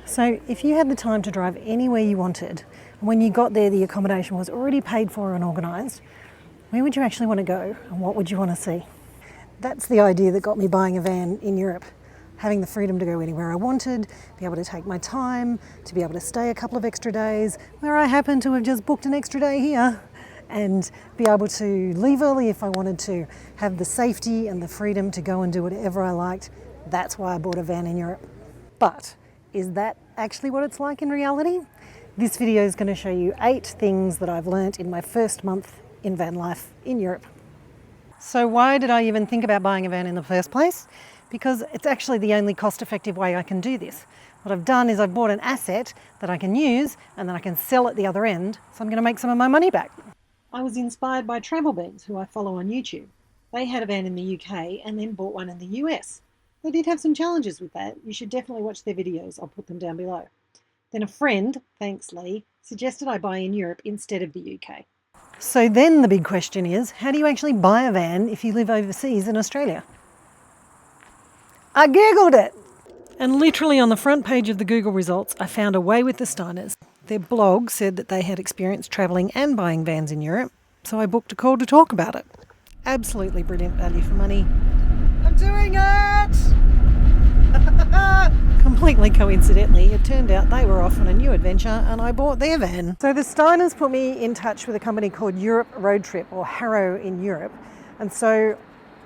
So if you had the time to drive anywhere you wanted, and when you got there the accommodation was already paid for and organised, where would you actually want to go and what would you want to see? That's the idea that got me buying a van in Europe. Having the freedom to go anywhere I wanted, be able to take my time, to be able to stay a couple of extra days, where I happen to have just booked an extra day here, and be able to leave early if I wanted to, have the safety and the freedom to go and do whatever I liked. That's why I bought a van in Europe. But is that actually what it's like in reality? This video is going to show you 8 things that I've learnt in my first month in van life in Europe. So why did I even think about buying a van in the first place? Because it's actually the only cost-effective way I can do this. What I've done is I've bought an asset that I can use and then I can sell at the other end, so I'm going to make some of my money back. I was inspired by Travel Beans, who I follow on YouTube. They had a van in the UK and then bought one in the US. They did have some challenges with that. You should definitely watch their videos. I'll put them down below. Then a friend, thanks Lee, suggested I buy in Europe instead of the UK. So then the big question is, how do you actually buy a van if you live overseas in Australia? I googled it, and literally on the front page of the Google results I found Away With the Steiners. Their blog said that they had experience travelling and buying vans in Europe, so I booked a call to talk about it. Absolutely brilliant value for money. I'm doing it! Completely coincidentally, it turned out they were off on a new adventure and I bought their van. So the Steiners put me in touch with a company called Europe Road Trip, or Harrow in Europe, and so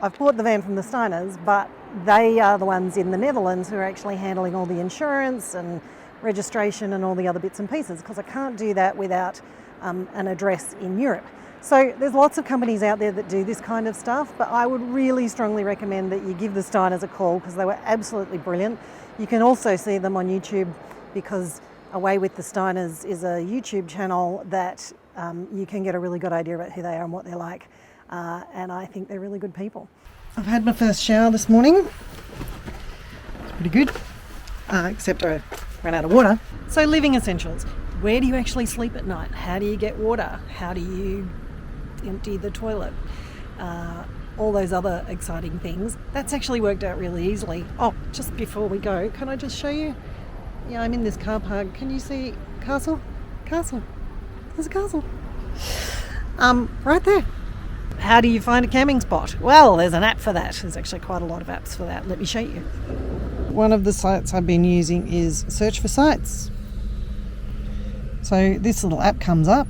I've bought the van from the Steiners, but they are the ones in the Netherlands who are actually handling all the insurance and registration and all the other bits and pieces, because I can't do that without an address in Europe. So there's lots of companies out there that do this kind of stuff, but I would really strongly recommend that you give the Steiners a call because they were absolutely brilliant. You can also see them on YouTube because Away With the Steiners is a YouTube channel that you can get a really good idea about who they are and what they're like. And I think they're really good people. I've had my first shower this morning. It's pretty good, except I ran out of water. So living essentials. Where do you actually sleep at night? How do you get water? How do you empty the toilet? All those other exciting things. That's actually worked out really easily. Oh, just before we go, can I just show you? Yeah, I'm in this car park. Can you see castle? Castle. There's a castle. Right there. How do you find a camping spot? Well, there's an app for that. There's actually quite a lot of apps for that. Let me show you. One of the sites I've been using is Search for Sites. So this little app comes up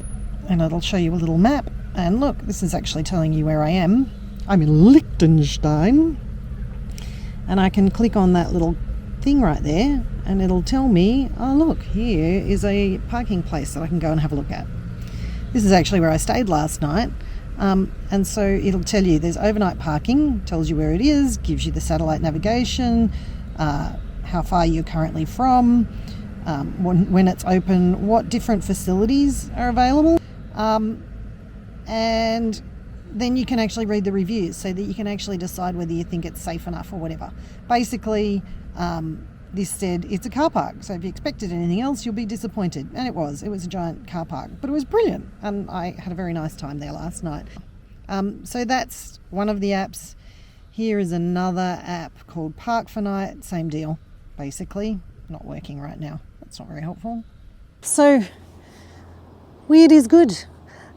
and it'll show you a little map. And look, this is actually telling you where I am. I'm in Liechtenstein. And I can click on that little thing right there and it'll tell me, oh look, here is a parking place that I can go and have a look at. This is actually where I stayed last night. And so it'll tell you there's overnight parking, tells you where it is, gives you the satellite navigation, how far you're currently from, when it's open, what different facilities are available, and then you can actually read the reviews so that you can actually decide whether you think it's safe enough or whatever. Basically, this said it's a car park, so if you expected anything else, you'll be disappointed. And it was a giant car park, but it was brilliant. And I had a very nice time there last night. So that's one of the apps. Here is another app called Park for Night. Same deal, basically. Not working right now. That's not very helpful. So, weird is good.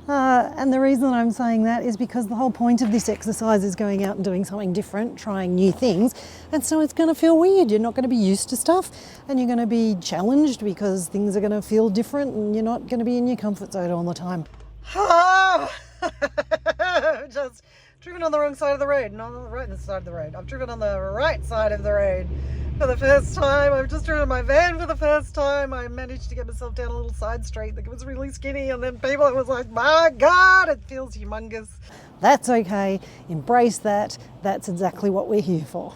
And the reason I'm saying that is because the whole point of this exercise is going out and doing something different, trying new things. And so it's going to feel weird. You're not going to be used to stuff and you're going to be challenged because things are going to feel different and you're not going to be in your comfort zone all the time. Just driven on the wrong side of the road, not on the right side of the road. I've driven on the right side of the road for the first time. I've just driven my van for the first time. I managed to get myself down a little side street that was really skinny, and then people, it was like, my God, it feels humongous. That's okay. Embrace that. That's exactly what we're here for.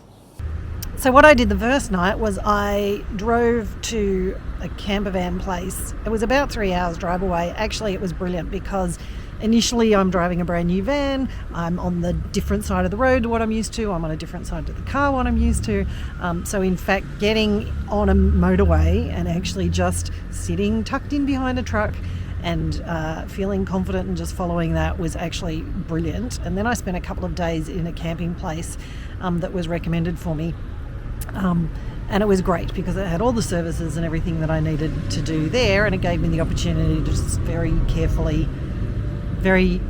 So what I did the first night was I drove to a campervan place. It was about 3 hours drive away. Actually, it was brilliant because initially I'm driving a brand new van. I'm on the different side of the road to what I'm used to. I'm on a different side of the car what I'm used to. So in fact, getting on a motorway and actually just sitting tucked in behind a truck and feeling confident and just following that was actually brilliant. And then I spent a couple of days in a camping place that was recommended for me. And it was great because it had all the services and everything that I needed to do there, and it gave me the opportunity to just very carefully, very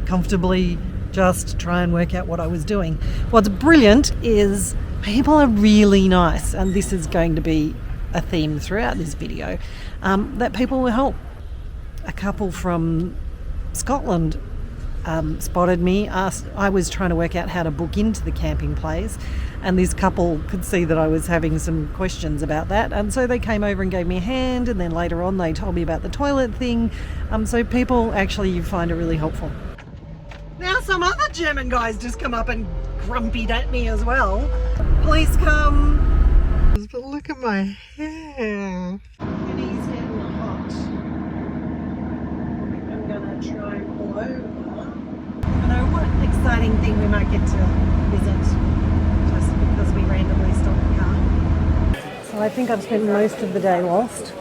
comfortably just try and work out what I was doing. What's brilliant is people are really nice, and this is going to be a theme throughout this video, that people will help. A couple from Scotland spotted me, asked, I was trying to work out how to book into the camping place, and this couple could see that I was having some questions about that, and so they came over and gave me a hand, and then later on they told me about the toilet thing. So people actually, you find it really helpful. Now some other German guys just come up and grumpied at me as well. Police come. But look at my hair. And he's getting hot. I'm gonna try and pull over. I know what exciting thing we might get to visit just because we randomly stopped the car. So I think I've spent most of the day lost.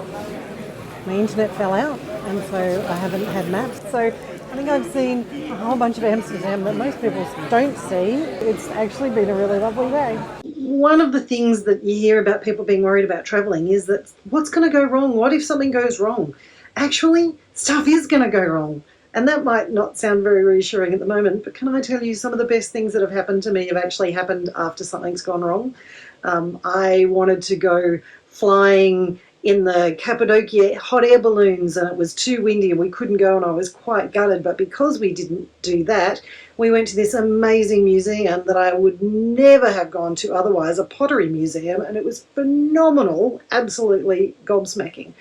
My internet fell out, and so I haven't had maps. So I think I've seen a whole bunch of Amsterdam that most people don't see. It's actually been a really lovely day. One of the things that you hear about people being worried about travelling is that what's going to go wrong? What if something goes wrong? Actually, stuff is going to go wrong. And that might not sound very reassuring at the moment, but can I tell you some of the best things that have happened to me have actually happened after something's gone wrong. I wanted to go flying in the Cappadocia hot air balloons, and it was too windy and we couldn't go, and I was quite gutted. But because we didn't do that, we went to this amazing museum that I would never have gone to otherwise, a pottery museum, and it was phenomenal, absolutely gobsmacking.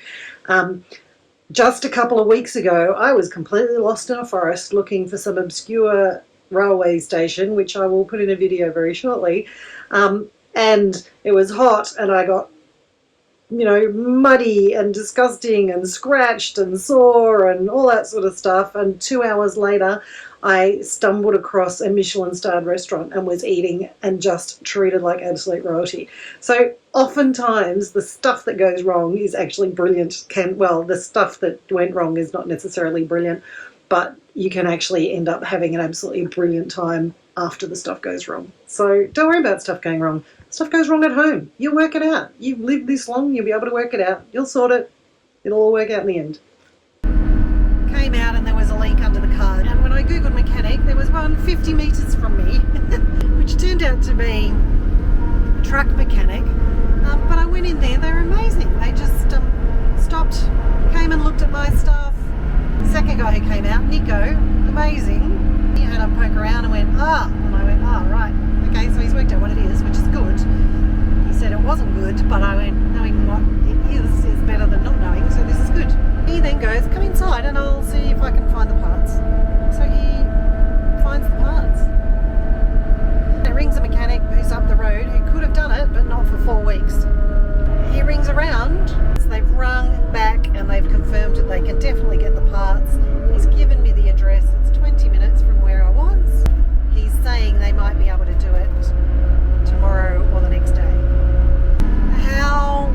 Just a couple of weeks ago, I was completely lost in a forest looking for some obscure railway station, which I will put in a video very shortly, and it was hot, and I got muddy and disgusting and scratched and sore and all that sort of stuff. And 2 hours later, I stumbled across a Michelin-starred restaurant and was eating and just treated like absolute royalty. So oftentimes the stuff that goes wrong is actually brilliant. The stuff that went wrong is not necessarily brilliant, but you can actually end up having an absolutely brilliant time after the stuff goes wrong. So don't worry about stuff going wrong. Stuff goes wrong at home. You'll work it out. You've lived this long, you'll be able to work it out. You'll sort it. It'll all work out in the end. Came out and there was a leak under the car. And when I googled mechanic, there was one 50 metres from me, which turned out to be a truck mechanic. But I went in there, they were amazing. They just stopped, came and looked at my stuff. The second guy who came out, Nico, amazing. He had a poke around and went, and I went, right. Okay, so he's worked out what it is, which is good. He said it wasn't good, but I went, knowing what it is better than not knowing, so this is good. He then goes, come inside and I'll see if I can find the parts. So he finds the parts. It rings a mechanic who's up the road who could have done it, but not for 4 weeks. He rings around, so they've rung back and they've confirmed that they can definitely get the parts. He's given me the address, it's 20 minutes from where I was. He's saying they might be able to do it tomorrow or the next day. How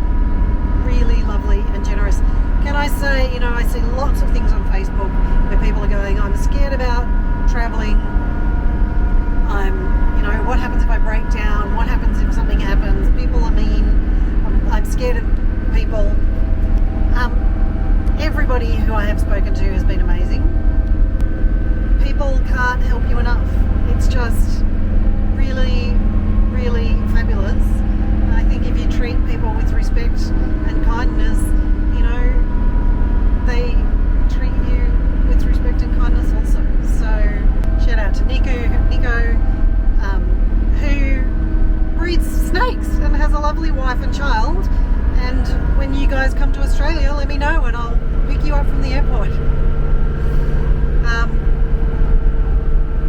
really lovely and generous. Can I say, I see lots of things on Facebook where people are going, I'm scared about travelling. What happens if I break down? What happens if something happens? People are mean. I'm scared of people. Everybody who I have spoken to has been amazing. People can't help you enough. It's just really, really fabulous. And I think if you treat people with respect and kindness, they treat you with respect and kindness also. So shout out to Nico, who breeds snakes and has a lovely wife and child. And when you guys come to Australia, let me know and I'll pick you up from the airport.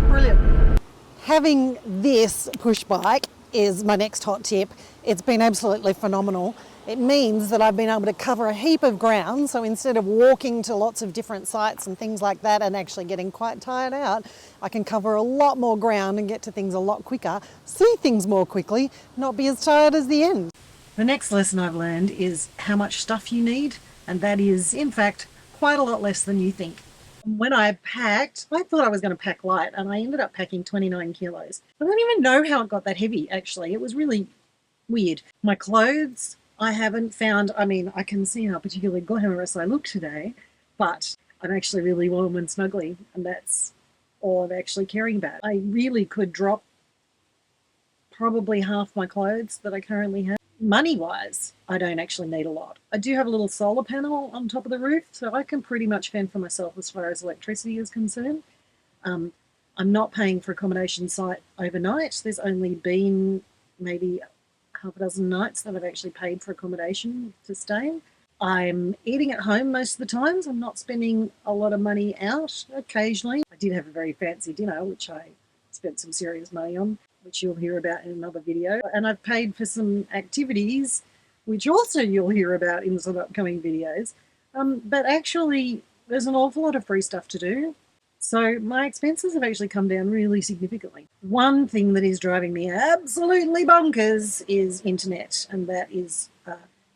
Brilliant. Having this push bike is my next hot tip. It's been absolutely phenomenal. It means that I've been able to cover a heap of ground. So instead of walking to lots of different sites and things like that and actually getting quite tired out, I can cover a lot more ground and get to things a lot quicker, see things more quickly, not be as tired as the end. The next lesson I've learned is how much stuff you need, and that is, in fact, quite a lot less than you think. When I packed, I thought I was going to pack light, and I ended up packing 29 kilos. I don't even know how it got that heavy, actually. It was really weird. My clothes, I haven't found, I mean, I can see how particularly glamorous I look today, but I'm actually really warm and snuggly, and that's all I'm actually caring about. I really could drop probably half my clothes that I currently have. Money-wise, I don't actually need a lot. I do have a little solar panel on top of the roof, so I can pretty much fend for myself as far as electricity is concerned. I'm not paying for accommodation site overnight. There's only been maybe half a dozen nights that I've actually paid for accommodation to stay. I'm eating at home most of the times. I'm not spending a lot of money out occasionally. I did have a very fancy dinner, which I spent some serious money on, which you'll hear about in another video. And I've paid for some activities, which also you'll hear about in some upcoming videos. But actually, there's an awful lot of free stuff to do. So my expenses have actually come down really significantly. One thing that is driving me absolutely bonkers is internet, and that is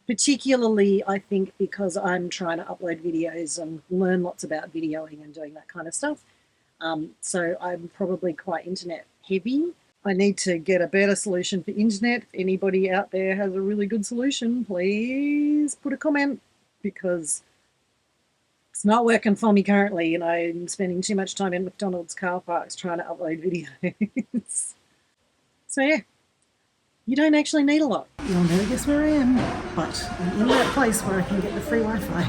particularly, I think, because I'm trying to upload videos and learn lots about videoing and doing that kind of stuff. So I'm probably quite internet heavy. I need to get a better solution for internet. If anybody out there has a really good solution, please put a comment, because it's not working for me currently, and I'm spending too much time in McDonald's car parks trying to upload videos. So yeah, you don't actually need a lot. You'll never guess where I am, but I'm in that place where I can get the free Wi-Fi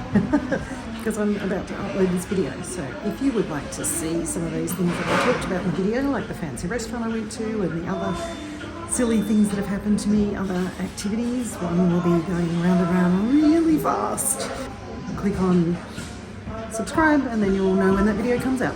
because I'm about to upload this video. So if you would like to see some of those things that I talked about in the video, like the fancy restaurant I went to and the other silly things that have happened to me, other activities, one will be going round and round really fast. Click on subscribe and then you'll know when that video comes out.